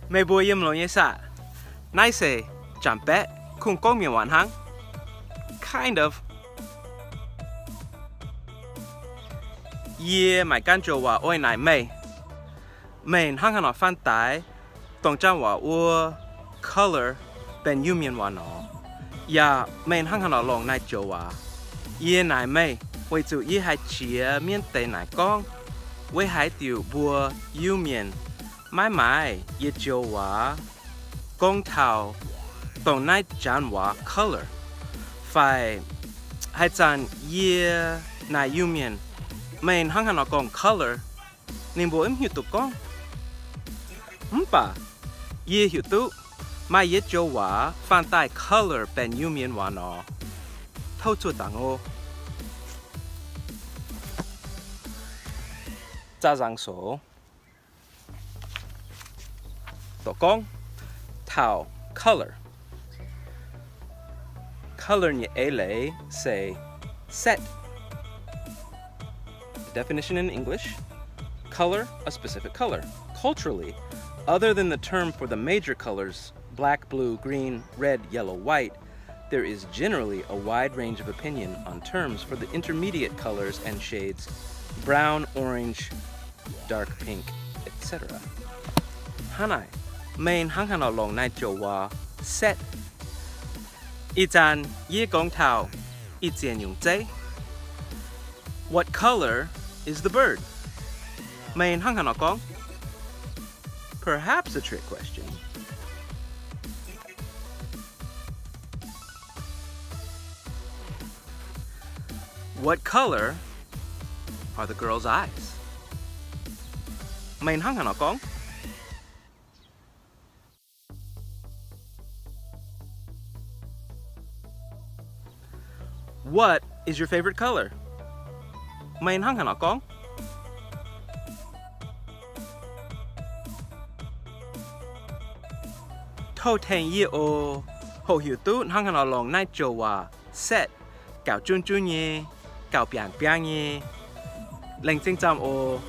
Mày bùa yếm lo nhé sa. Nai say, chẳng bé, không có miệng hoàn hăng. Kind of. Yeah, mày can cho wa oi nai mày. Mày hăng hăng nó phan tai, tông trang wa ua color ben yu miệng wa nó. Ya, mày hăng hăng nó lòng nai cho wa. Yeah nai mày, vì chủ yeah hai chia miệng tây nai con. Vì hai tiểu bùa yu miệng. Mai mai, yeah cho wa. Gong tao, tông nai chan wa color. Phải hai chan yeah nai yu miệng. Mày hăng hăng nó con color. Nên bố em hiểu tụ con. Mpa, yeah hiểu tụ. Mai yeah cho wa phan tai color ben yu miệng wa nó. Thâu chua tàng ô. Cha giang số. Tổ con. Tao color. Color như a lệ say set. The definition in English: color, a specific color. Culturally, other than the term for the major colors, black, blue, green, red, yellow, white, there is generally a wide range of opinion on terms for the intermediate colors and shades: brown, orange, dark pink, etc. Hanai, main hang han long nai jo wa set. Itan ye gong tao, itian yung zai. What color is the bird? Main hang han gong? Perhaps a trick question. What color are the girl's eyes? Main hang han gong? What is your favorite color? Main hang han gong? Thâu thành ye o hồ hiểu tú hang han long nai jo wa set cào chun chun ye cào piang piang ye leng ching cham o